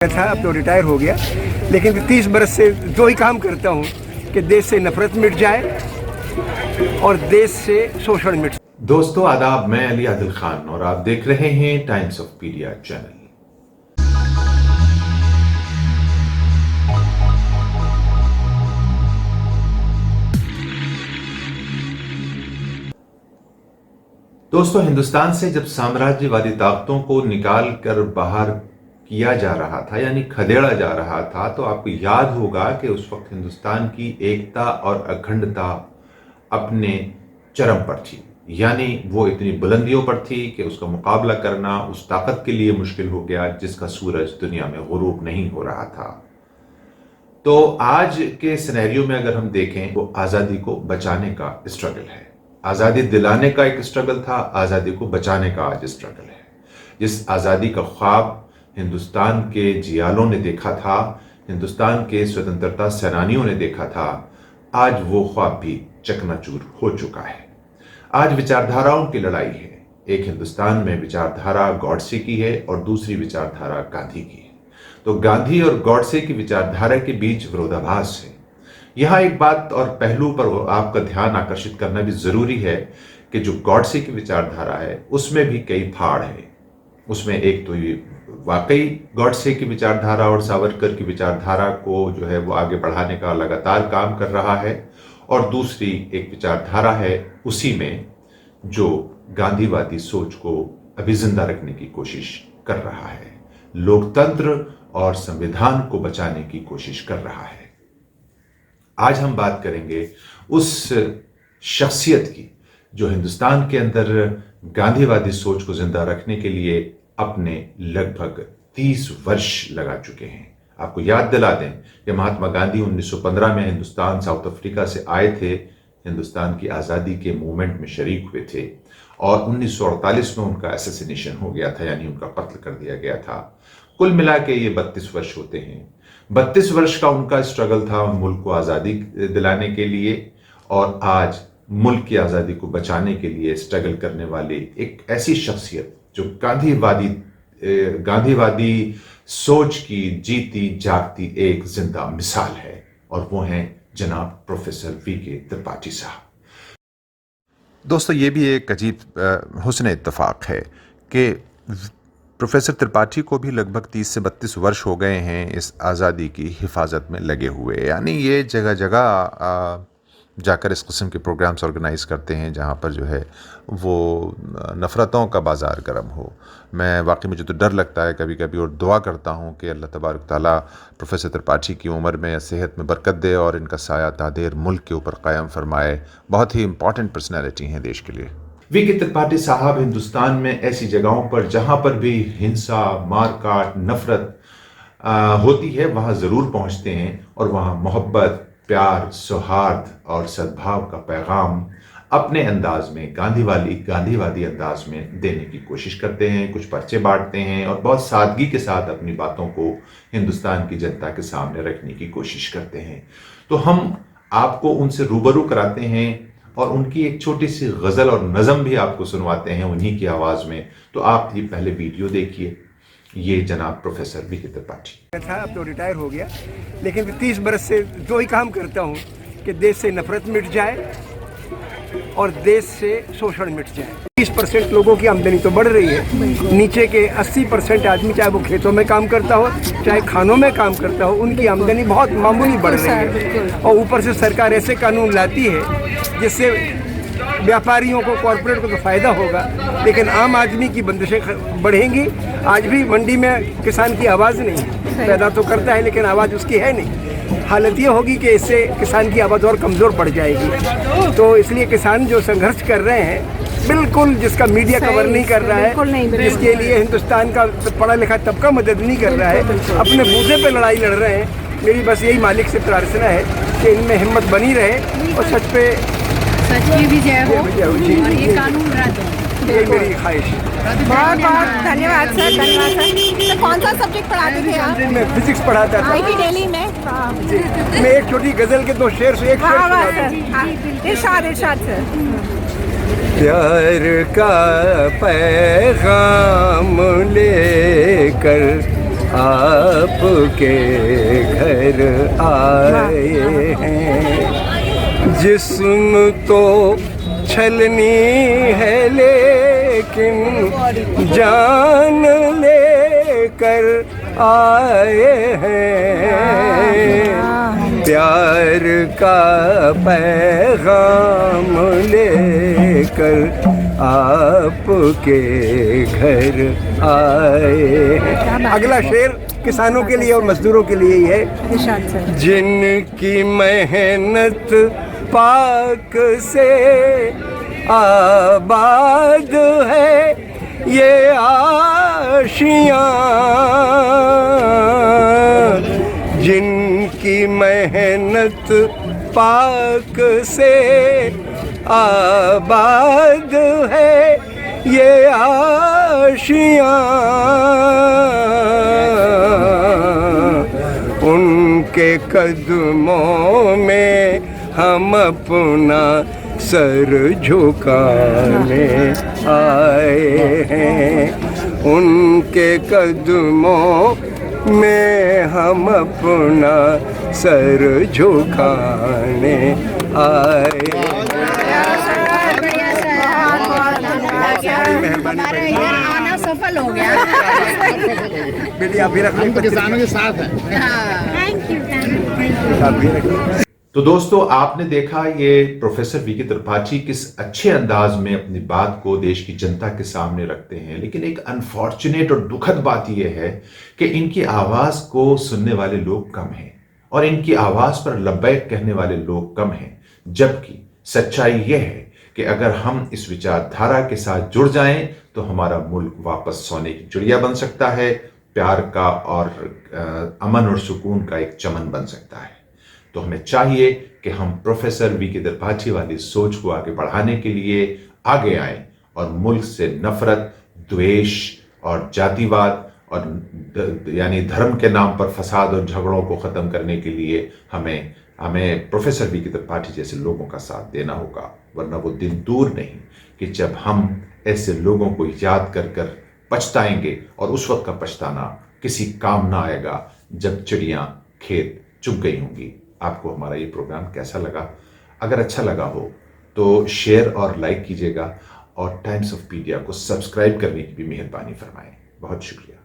था, अब तो रिटायर हो गया, लेकिन 30 बरस से दो ही काम करता हूँ कि देश से नफरत मिट जाए और देश से शोषण मिट जाए। दोस्तों आदाब, मैं अली आदिल खान और आप देख रहे हैं टाइम्स ऑफ पीडिया चैनल। दोस्तों, हिंदुस्तान से जब साम्राज्यवादी ताकतों को निकाल कर बाहर किया जा रहा था, यानी खदेड़ा जा रहा था, तो आपको याद होगा कि उस वक्त हिंदुस्तान की एकता और अखंडता अपने चरम पर थी। यानी वो इतनी बुलंदियों पर थी कि उसका मुकाबला करना उस ताकत के लिए मुश्किल हो गया जिसका सूरज दुनिया में गुरूब नहीं हो रहा था। तो आज के सिनेरियो में अगर हम देखें, वो आज़ादी को बचाने का स्ट्रगल है। आज़ादी दिलाने का एक स्ट्रगल था, आज़ादी को बचाने का आज स्ट्रगल है। जिस आज़ादी का ख्वाब हिंदुस्तान के जियालों ने देखा था, हिंदुस्तान के स्वतंत्रता सेनानियों ने देखा था, आज वो ख्वाब भी चकनाचूर हो चुका है। आज विचारधाराओं की लड़ाई है। एक हिंदुस्तान में विचारधारा गॉडसे की है और दूसरी विचारधारा गांधी की है। तो गांधी और गॉडसे की विचारधारा के बीच विरोधाभास है। यहाँ एक बात और पहलू पर आपका ध्यान आकर्षित करना भी जरूरी है कि जो गॉडसे की विचारधारा है उसमें भी कई फाड़ है। उसमें एक तो ये वाकई गॉडसे की विचारधारा और सावरकर की विचारधारा को जो है वो आगे बढ़ाने का लगातार काम कर रहा है, और दूसरी एक विचारधारा है उसी में जो गांधीवादी सोच को अभी जिंदा रखने की कोशिश कर रहा है, लोकतंत्र और संविधान को बचाने की कोशिश कर रहा है। आज हम बात करेंगे उस शख्सियत की जो हिंदुस्तान के अंदर गांधीवादी सोच को जिंदा रखने के लिए अपने लगभग 30 वर्ष लगा चुके हैं। आपको याद दिला दें कि महात्मा गांधी 1915 में हिंदुस्तान साउथ अफ्रीका से आए थे, हिंदुस्तान की आज़ादी के मूवमेंट में शरीक हुए थे, और 1948 में उनका असैसिनेशन हो गया था, यानी उनका कत्ल कर दिया गया था। कुल मिला के ये 32 वर्ष होते हैं। 32 वर्ष का उनका स्ट्रगल था मुल्क को आज़ादी दिलाने के लिए, और आज मुल्क की आज़ादी को बचाने के लिए स्ट्रगल करने वाले एक ऐसी शख्सियत जो गांधीवादी सोच की जीती जागती एक जिंदा मिसाल है, और वो हैं जनाब प्रोफेसर वी.के. त्रिपाठी साहब। दोस्तों, ये भी एक अजीब हुस्न इत्तेफाक है कि प्रोफेसर त्रिपाठी को भी लगभग 30 से 32 वर्ष हो गए हैं इस आज़ादी की हिफाजत में लगे हुए। यानी ये जगह जगह जाकर इस किस्म के प्रोग्राम्स ऑर्गेनाइज़ करते हैं जहाँ पर जो है वो नफ़रतों का बाज़ार गर्म हो। मैं वाकई मुझे तो डर लगता है कभी कभी, और दुआ करता हूँ कि अल्लाह तबारक ताला प्रोफेसर त्रिपाठी की उम्र में या सेहत में बरकत दे और इनका साया तादेर मुल्क के ऊपर कायम फरमाए। बहुत ही इंपॉर्टेंट पर्सनैलिटी हैं देश के लिए। वी.के. त्रिपाठी साहब हिंदुस्तान में ऐसी जगहों पर जहाँ पर भी हिंसा, मारकाट, नफरत होती है वहाँ ज़रूर पहुँचते हैं, और वहाँ मोहब्बत, प्यार, सौहार्द और सद्भाव का पैगाम अपने अंदाज में गांधीवादी अंदाज में देने की कोशिश करते हैं। कुछ पर्चे बांटते हैं और बहुत सादगी के साथ अपनी बातों को हिंदुस्तान की जनता के सामने रखने की कोशिश करते हैं। तो हम आपको उनसे रूबरू कराते हैं और उनकी एक छोटी सी गज़ल और नज़म भी आपको सुनवाते हैं उन्हीं की आवाज़ में। तो आप ये पहले वीडियो देखिए। ये जनाब प्रोफेसर वी.के. त्रिपाठी था, अब तो रिटायर हो गया, लेकिन 30 बरस से दो ही काम करता हूँ कि देश से नफरत मिट जाए और देश से शोषण मिट जाए। 30% लोगों की आमदनी तो बढ़ रही है, नीचे के 80% आदमी, चाहे वो खेतों में काम करता हो चाहे खानों में काम करता हो, उनकी आमदनी बहुत मामूली बढ़ रही है। और ऊपर से सरकार ऐसे कानून लाती है जिससे व्यापारियों को, कॉरपोरेट को तो फायदा होगा, लेकिन आम आदमी की बंदिशें बढ़ेंगी। आज भी मंडी में किसान की आवाज़ नहीं है, पैदा तो करता है लेकिन आवाज़ उसकी है नहीं। हालत ये होगी कि इससे किसान की आवाज़ और कमज़ोर पड़ जाएगी। तो इसलिए किसान जो संघर्ष कर रहे हैं, बिल्कुल जिसका मीडिया कवर नहीं कर रहा है, जिसके लिए हिंदुस्तान का पढ़ा लिखा तबका मदद नहीं कर रहा है, अपने बूते पे लड़ाई लड़ रहे हैं। मेरी बस यही मालिक से प्रार्थना है कि इनमें हिम्मत बनी रहे और सच की भी जय हो और ये कानून रद्द हो, ये मेरी ख्वाहिश है। बहुत बहुत धन्यवाद सर, धन्यवाद सर। तो कौन सा सब्जेक्ट पढ़ाते थे आप? मैं फिजिक्स पढ़ाता था आईटी दिल्ली में। मैं एक छोटी गजल के 2 शेर से एक शेर सर, इरशाद सर। प्यार का पैगाम लेकर आपके घर आए हैं। जिस्म तो छलनी है लेकिन जान लेकर आए हैं। प्यार का पैगाम लेकर आपके घर आए हैं। अगला शेर किसानों के लिए और मजदूरों के लिए ही है। निशांत सर। जिनकी मेहनत पाक से आबाद है ये आशियाँ, जिनकी मेहनत पाक से आबाद है ये आशियाँ, उनके कदमों में हम अपना सर झुकाने आए हैं। उनके कदमों में हम अपना सर झुकाने आए। हमारे इधर आना सफल हो गया। बेटी आप भी रख लें, किसानों के साथ है। Thank you. आप भी रख लें। तो दोस्तों, आपने देखा ये प्रोफेसर वीके त्रिपाठी किस अच्छे अंदाज में अपनी बात को देश की जनता के सामने रखते हैं। लेकिन एक अनफॉर्चुनेट और दुखद बात यह है कि इनकी आवाज को सुनने वाले लोग कम हैं और इनकी आवाज पर लब्बैक कहने वाले लोग कम हैं। जबकि सच्चाई यह है कि अगर हम इस विचारधारा के साथ जुड़ जाएं तो हमारा मुल्क वापस सोने की चिड़िया बन सकता है, प्यार का और अमन और सुकून का एक चमन बन सकता है। तो हमें चाहिए कि हम प्रोफेसर वीके त्रिपाठी वाली सोच को आगे बढ़ाने के लिए आगे आएं और मुल्क से नफरत, द्वेष और जातिवाद और यानी धर्म के नाम पर फसाद और झगड़ों को खत्म करने के लिए हमें प्रोफेसर वीके त्रिपाठी जैसे लोगों का साथ देना होगा। वरना वो दिन दूर नहीं कि जब हम ऐसे लोगों को याद कर कर पछताएंगे और उस वक्त का पछताना किसी काम ना आएगा जब चिड़ियां खेत चुग गई होंगी। आपको हमारा ये प्रोग्राम कैसा लगा? अगर अच्छा लगा हो तो शेयर और लाइक कीजिएगा और टाइम्स ऑफ पीडिया को सब्सक्राइब करने की भी मेहरबानी फरमाएं। बहुत शुक्रिया।